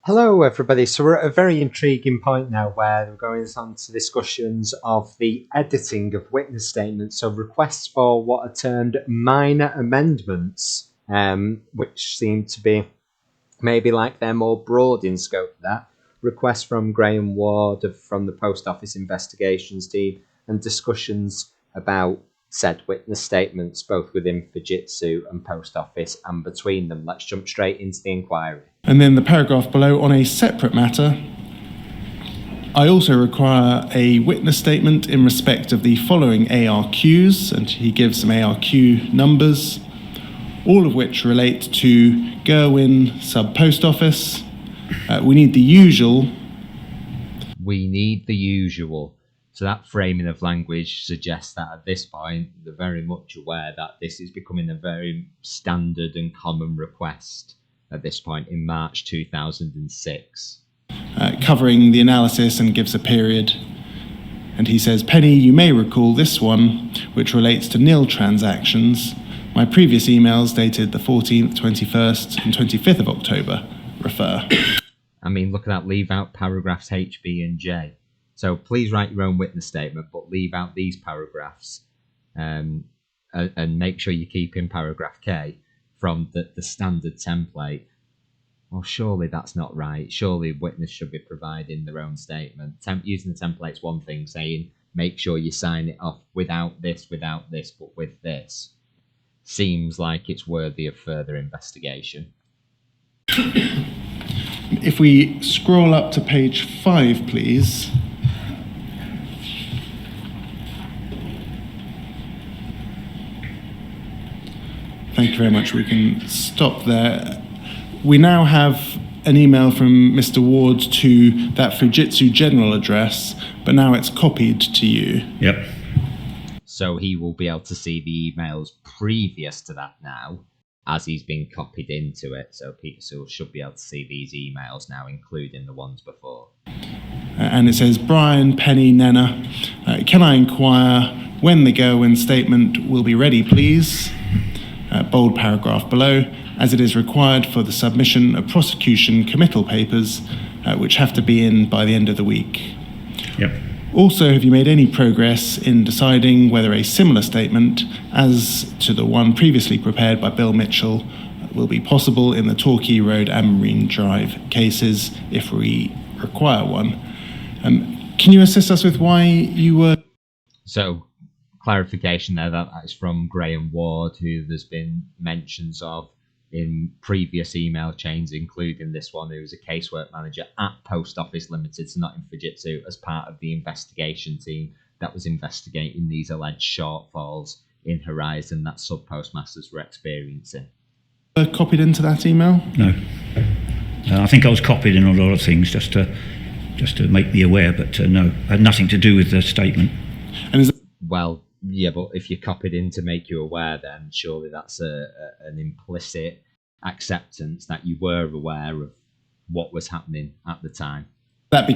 Hello, everybody. So we're at a very intriguing point now where we're going on to discussions of the editing of witness statements. So requests for what are termed minor amendments, which seem to be maybe like they're more broad in scope than that. Requests from Gaerwen Road from the Post Office Investigations team and discussions about said witness statements, both within Fujitsu and Post Office and between them. Let's jump straight into the inquiry. And then the paragraph below, on a separate matter, I also require a witness statement in respect of the following ARQs, and he gives some ARQ numbers, all of which relate to Gaerwen sub post office. We need the usual. We need the usual. So that framing of language suggests that at this point, they're very much aware that this is becoming a very standard and common request at this point in March 2006. Covering the analysis and gives a period. And he says, Penny, you may recall this one, which relates to nil transactions. My previous emails dated the 14th, 21st, and 25th of October refer. I mean, look at that, leave out paragraphs H, B, and J. So please write your own witness statement, but leave out these paragraphs and make sure you keep in paragraph K from the standard template. Well, surely that's not right. Surely witness should be providing their own statement. Using the template's one thing, saying make sure you sign it off without this, but with this. Seems like it's worthy of further investigation. If we scroll up to page 5, please. Thank you very much. We can stop there. We now have an email from Mr. Ward to that Fujitsu general address, but now it's copied to you. Yep. So he will be able to see the emails previous to that now, as he's been copied into it. So Peter Sewell should be able to see these emails now, including the ones before. And it says, Brian, Penny, Nena, can I inquire when the Gaerwen statement will be ready, please? Bold paragraph below, as it is required for the submission of prosecution committal papers, which have to be in by the end of the week. Yep. Also, have you made any progress in deciding whether a similar statement as to the one previously prepared by Bill Mitchell will be possible in the Torquay Road and Marine Drive cases if we require one? Can you assist us with why you were... So, clarification there, that is from Gaerwen Road, who there's been mentions of in previous email chains, including this one, who was a casework manager at Post Office Limited, so not in Fujitsu, as part of the investigation team that was investigating these alleged shortfalls in Horizon that sub-postmasters were experiencing. Copied into that email? No. I think I was copied in a lot of things just to make me aware, but no, had nothing to do with the statement. And is that... Well, yeah, but if you're copied in to make you aware, then surely that's an implicit acceptance that you were aware of what was happening at the time. That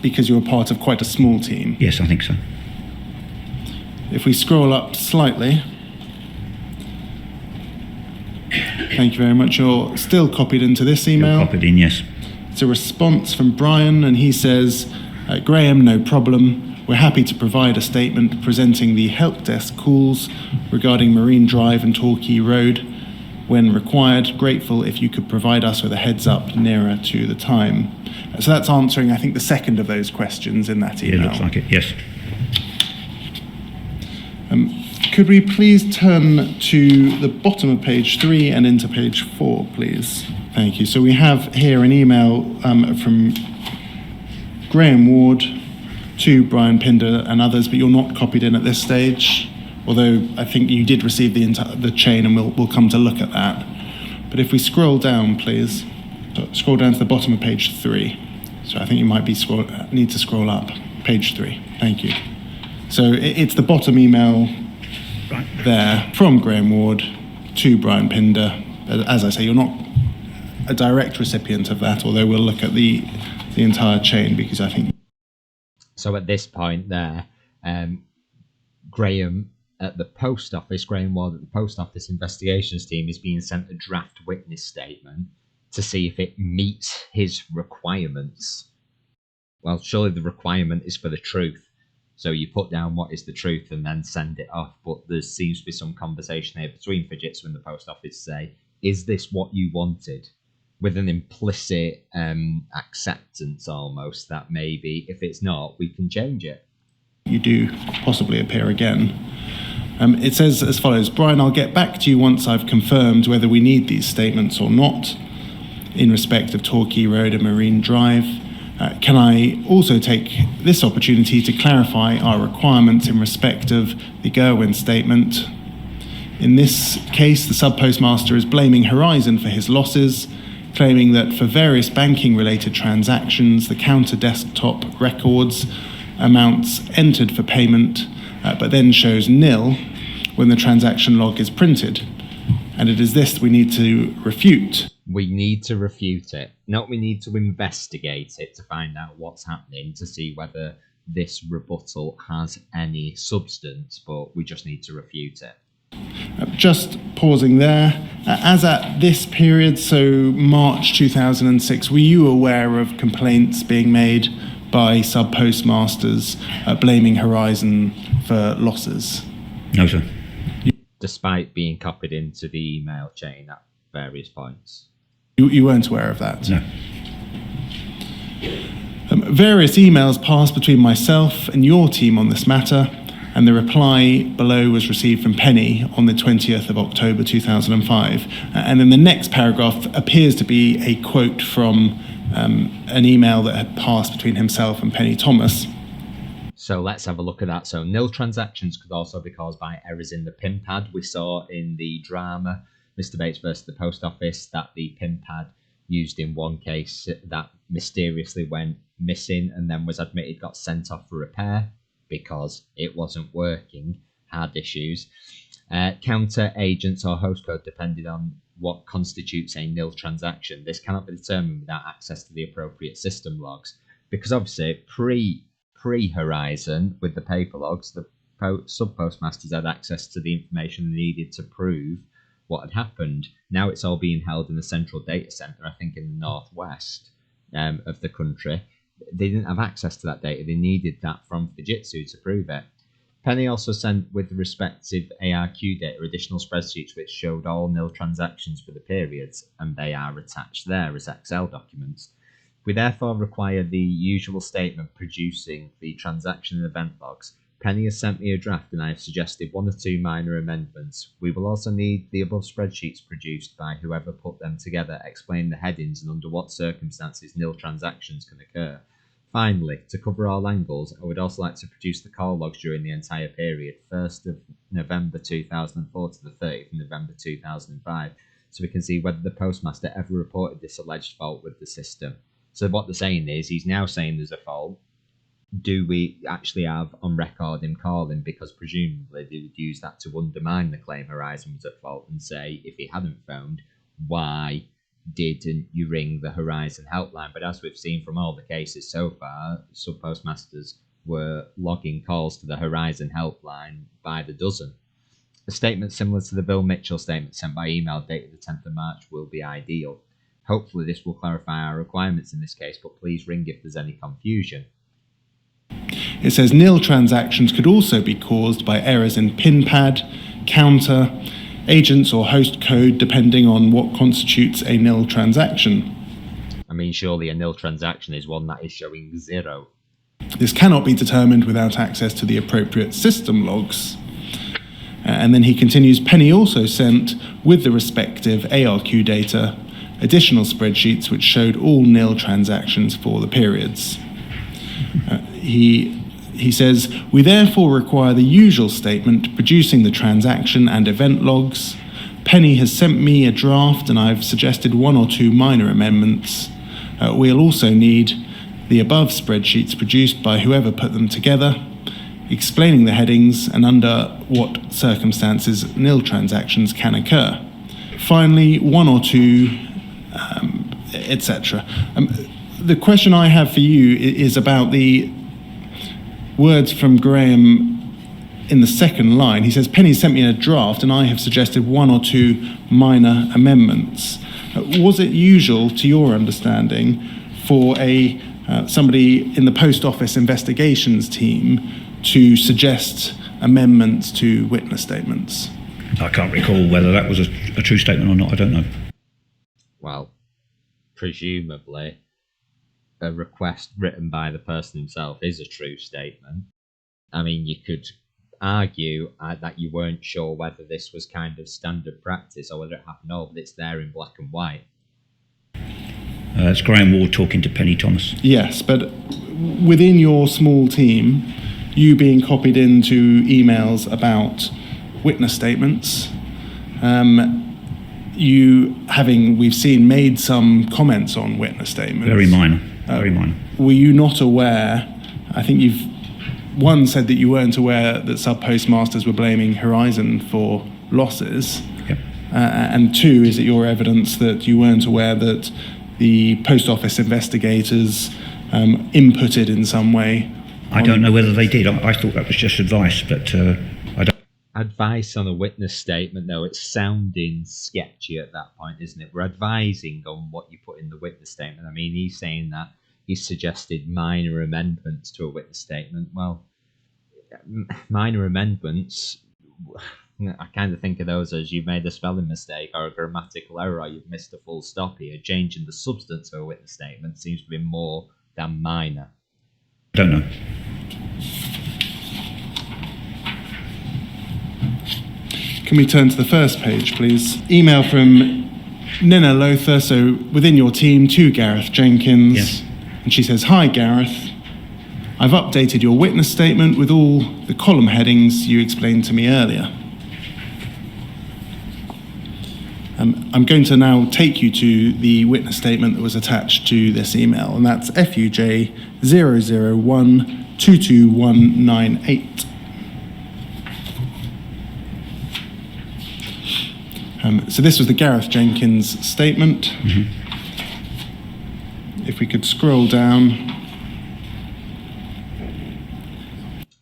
because you were part of quite a small team? Yes, I think so. If we scroll up slightly, thank you very much. You're still copied into this email. You're copied in, yes. It's a response from Brian, and he says, Graham, no problem. We're happy to provide a statement presenting the help desk calls regarding Marine Drive and Torquay Road. When required, grateful if you could provide us with a heads up nearer to the time. So that's answering, I think, the second of those questions in that email. It looks like it, yes. Could we please turn to the bottom of page 3 and into page 4, please? Thank you. So we have here an email from Gaerwen Road to Brian Pinder and others, but you're not copied in at this stage, although I think you did receive the chain, and we'll come to look at that. But if we scroll down, please, scroll down to the bottom of page 3. So I think you might need to scroll up, page 3. Thank you. So it's the bottom email right there from Gaerwen Road to Brian Pinder. As I say, you're not a direct recipient of that, although we'll look at the entire chain, because I think... So at this point there, Graham at the Post Office, Gaerwen Road at the Post Office Investigations team is being sent a draft witness statement to see if it meets his requirements. Well, surely the requirement is for the truth. So you put down what is the truth and then send it off. But there seems to be some conversation here between Fujitsu and the post office to say, is this what you wanted? With an implicit acceptance almost that maybe if it's not, we can change it. You do possibly appear again. It says as follows: Brian, I'll get back to you once I've confirmed whether we need these statements or not in respect of Torquay Road and Marine Drive. Can I also take this opportunity to clarify our requirements in respect of the Gaerwen statement? In this case, the subpostmaster is blaming Horizon for his losses, claiming that for various banking-related transactions, the counter desktop records amounts entered for payment, but then shows nil when the transaction log is printed. And it is this we need to refute. We need to refute it. Not we need to investigate it to find out what's happening, to see whether this rebuttal has any substance, but we just need to refute it. Just pausing there, as at this period, so March 2006, were you aware of complaints being made by sub-postmasters blaming Horizon for losses? No, sir. Despite being copied into the email chain at various points. You weren't aware of that? No. Various emails passed between myself and your team on this matter, and the reply below was received from Penny on the 20th of October 2005. And then the next paragraph appears to be a quote from an email that had passed between himself and Penny Thomas. So let's have a look at that. So nil transactions could also be caused by errors in the PIN pad. We saw in the drama, Mr. Bates versus the Post Office, that the PIN pad used in one case that mysteriously went missing and then was admitted got sent off for repair because it wasn't working, had issues. Counter agents or host code depended on what constitutes a nil transaction. This cannot be determined without access to the appropriate system logs, because obviously pre-Horizon with the paper logs, the sub-postmasters had access to the information they needed to prove what had happened. Now it's all being held in a central data center, I think in the northwest of the country. They didn't have access to that data. They needed that from Fujitsu to prove it. Penny also sent with the respective ARQ data additional spreadsheets which showed all nil transactions for the periods, and they are attached there as Excel documents. We therefore require the usual statement producing the transaction and event logs. Penny has sent me a draft and I have suggested one or two minor amendments. We will also need the above spreadsheets produced by whoever put them together, explain the headings and under what circumstances nil transactions can occur. Finally, to cover all angles, I would also like to produce the call logs during the entire period, 1st of November 2004 to the 30th of November 2005, so we can see whether the postmaster ever reported this alleged fault with the system. So what they're saying is, he's now saying there's a fault. Do we actually have on record him calling? Because presumably they would use that to undermine the claim Horizon was at fault and say, if he hadn't phoned, why didn't you ring the Horizon helpline? But as we've seen from all the cases so far, sub-postmasters were logging calls to the Horizon helpline by the dozen. A statement similar to the Bill Mitchell statement sent by email dated the 10th of March will be ideal. Hopefully this will clarify our requirements in this case, but please ring if there's any confusion. It says nil transactions could also be caused by errors in PIN pad, counter, agents or host code depending on what constitutes a nil transaction. I mean, surely a nil transaction is one that is showing 0. This cannot be determined without access to the appropriate system logs. And then he continues, Penny also sent, with the respective ARQ data, additional spreadsheets which showed all nil transactions for the periods. He says, we therefore require the usual statement producing the transaction and event logs. Penny has sent me a draft and I've suggested one or two minor amendments. We'll also need the above spreadsheets produced by whoever put them together, explaining the headings and under what circumstances nil transactions can occur. Finally, one or two, etc. The question I have for you is about the words from Graham in the second line. He says, Penny sent me a draft and I have suggested one or two minor amendments. Was it usual, to your understanding, for somebody in the post office investigations team to suggest amendments to witness statements? I can't recall whether that was a true statement or not. I don't know. Well, presumably, a request written by the person himself is a true statement. I mean, you could argue that you weren't sure whether this was kind of standard practice or whether it happened all, but it's there in black and white. It's Graham Ward talking to Penny Thomas. Yes, but within your small team, you being copied into emails about witness statements, you having, we've seen, made some comments on witness statements. Very minor. Very minor. Were you not aware, I think one said that you weren't aware that subpostmasters were blaming Horizon for losses. Yep. And two, is it your evidence that you weren't aware that the post office investigators inputted in some way? I don't know whether they did. I thought that was just advice, but I don't. Advice on a witness statement, though, it's sounding sketchy at that point, isn't it? We're advising on what you put in the witness statement. I mean, he's saying that he's suggested minor amendments to a witness statement. Well, minor amendments, I kind of think of those as you've made a spelling mistake or a grammatical error or you've missed a full stop here. Changing the substance of a witness statement seems to be more than minor. Don't know. Can we turn to the first page, please? Email from Nina Lothar, so within your team, to Gareth Jenkins. Yes. And she says, "Hi, Gareth. I've updated your witness statement with all the column headings you explained to me earlier. I'm going to now take you to the witness statement that was attached to this email, and that's FUJ 001-22198. So this was the Gareth Jenkins statement. Mm-hmm. If we could scroll down.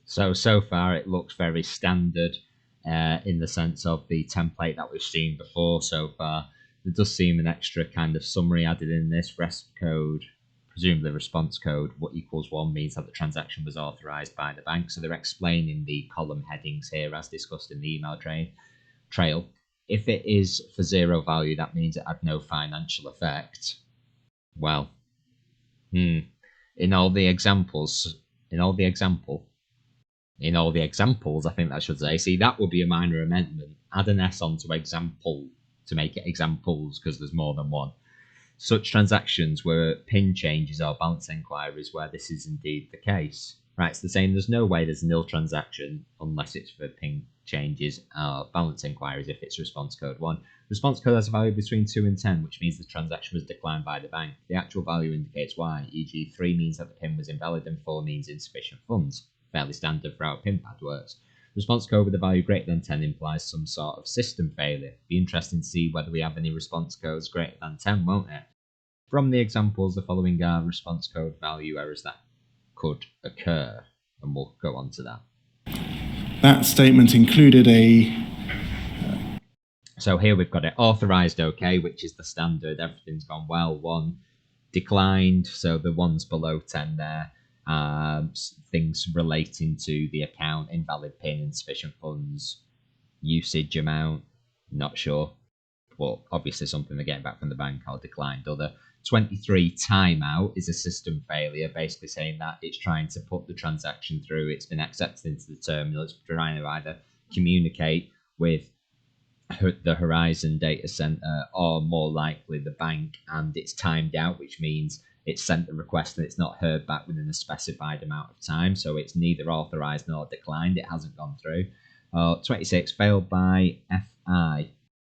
So far it looks very standard in the sense of the template that we've seen before so far. There does seem an extra kind of summary added in this. RESP code, presumably response code, what equals 1 means that the transaction was authorized by the bank. So they're explaining the column headings here as discussed in the email trail. If it is for zero value, that means it had no financial effect. Well, in all the examples, I think that should say, see, that would be a minor amendment. Add an S onto example to make it examples because there's more than one. Such transactions were PIN changes or balance inquiries where this is indeed the case. Right, so they're saying there's no way there's a nil transaction unless it's for PIN changes or balance inquiries if it's response code 1. Response code has a value between 2 and 10, which means the transaction was declined by the bank. The actual value indicates why, e.g. 3 means that the PIN was invalid and 4 means insufficient funds. Fairly standard for how a PIN pad works. Response code with a value greater than 10 implies some sort of system failure. Be interesting to see whether we have any response codes greater than 10, won't it? From the examples, the following are response code value errors that could occur, and we'll go on to that. That statement included So here we've got it authorized OK, which is the standard, everything's gone well. 1 declined, so the one's below 10 there. Things relating to the account, invalid PIN, insufficient funds, usage amount, not sure, but obviously something they're getting back from the bank or declined other. 23 timeout is a system failure, basically saying that it's trying to put the transaction through, it's been accepted into the terminal, it's trying to either communicate with the Horizon data center or more likely the bank, and it's timed out, which means it's sent the request and it's not heard back within a specified amount of time, so it's neither authorized nor declined, it hasn't gone through. 26 failed by FI,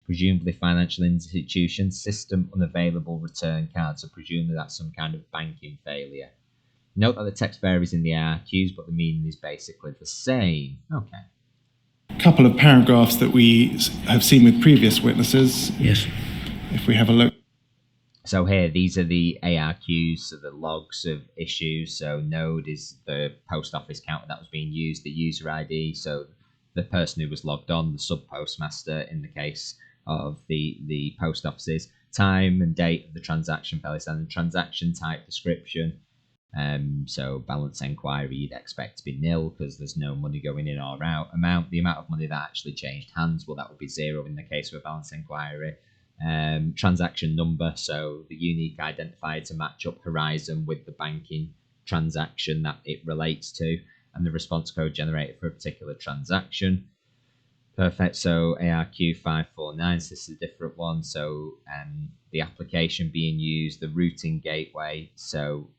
presumably financial institution, system unavailable return card, so presumably that's some kind of banking failure. Note that the text varies in the IRQs, but the meaning is basically the same. Okay. a couple of paragraphs that we have seen with previous witnesses. Yes. If we have a look. So here, these are the ARQs, so the logs of issues. So node is the post office counter that was being used, the user ID, so the person who was logged on, the subpostmaster in the case of the post offices. time and date of the transaction failure, and the transaction type description. So balance enquiry you'd expect to be nil because there's no money going in or out. The amount of money that actually changed hands, well, that would be 0 in the case of a balance enquiry. Transaction number, so the unique identifier to match up Horizon with the banking transaction that it relates to, and the response code generated for a particular transaction. Perfect. So ARQ549, so this is a different one. So the application being used, the routing gateway, so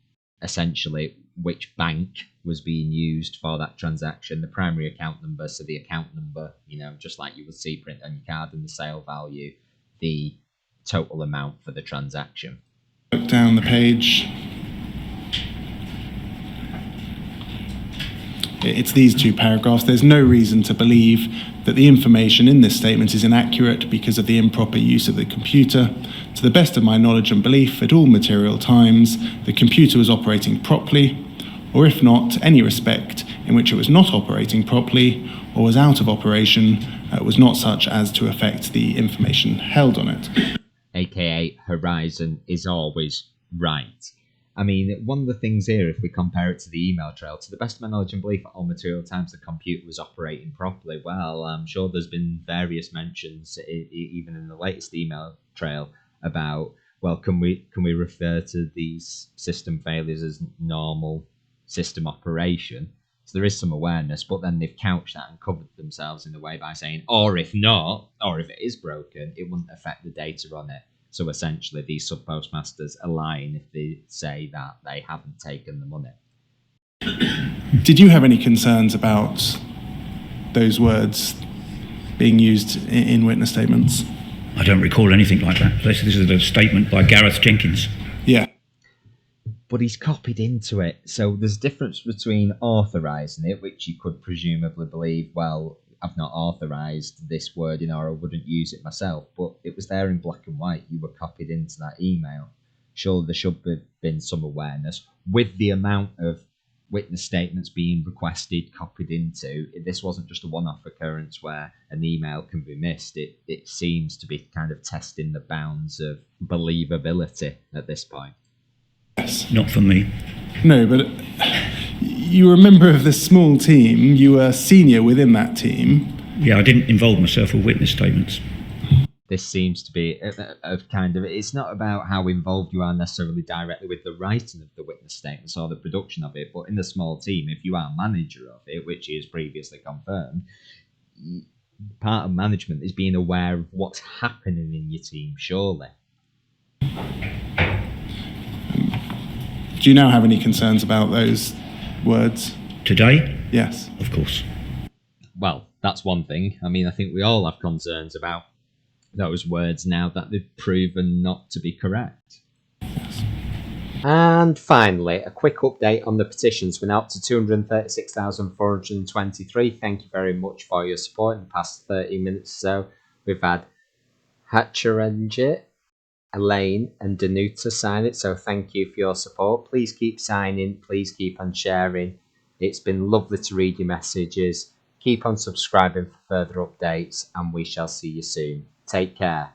essentially which bank was being used for that transaction, the primary account number, so the account number, just like you would see print on your card, and the sale value, the total amount for the transaction. Look down the page. It's these 2 paragraphs. There's no reason to believe that the information in this statement is inaccurate because of the improper use of the computer. To the best of my knowledge and belief, at all material times, the computer was operating properly, or if not, any respect in which it was not operating properly or was out of operation was not such as to affect the information held on it. AKA Horizon is always right. I mean, one of the things here, if we compare it to the email trail, to the best of my knowledge and belief, at all material times the computer was operating properly. Well, I'm sure there's been various mentions, even in the latest email trail, about, well, can we refer to these system failures as normal system operation? So there is some awareness, but then they've couched that and covered themselves in a way by saying, or if not, or if it is broken, it wouldn't affect the data on it. So essentially, these subpostmasters are lying if they say that they haven't taken the money. Did you have any concerns about those words being used in witness statements? I don't recall anything like that. This is a statement by Gareth Jenkins. Yeah. But he's copied into it. So there's a difference between authorising it, which you could presumably believe, well, I've not authorised this word, or I wouldn't use it myself. But it was there in black and white. You were copied into that email. Surely there should have been some awareness. With the amount of witness statements being requested, copied into, this wasn't just a one-off occurrence where an email can be missed. It seems to be kind of testing the bounds of believability at this point. Yes. Not for me. No, but you were a member of this small team. You were senior within that team. Yeah, I didn't involve myself with witness statements. This seems to be it's not about how involved you are necessarily directly with the writing of the witness statements or the production of it, but in the small team, if you are manager of it, which is previously confirmed, part of management is being aware of what's happening in your team, surely. Do you now have any concerns about those words? Today? Yes. Of course. Well, that's one thing. I mean, I think we all have concerns about those words now that they've proven not to be correct. Yes. And finally, a quick update on the petitions. We're now up to 236,423. Thank you very much for your support in the past 30 minutes or so. We've had Hatcherenjit, Elaine and Danuta sign it, so thank you for your support. Please keep signing, please keep on sharing. It's been lovely to read your messages. Keep on subscribing for further updates, and we shall see you soon. Take care.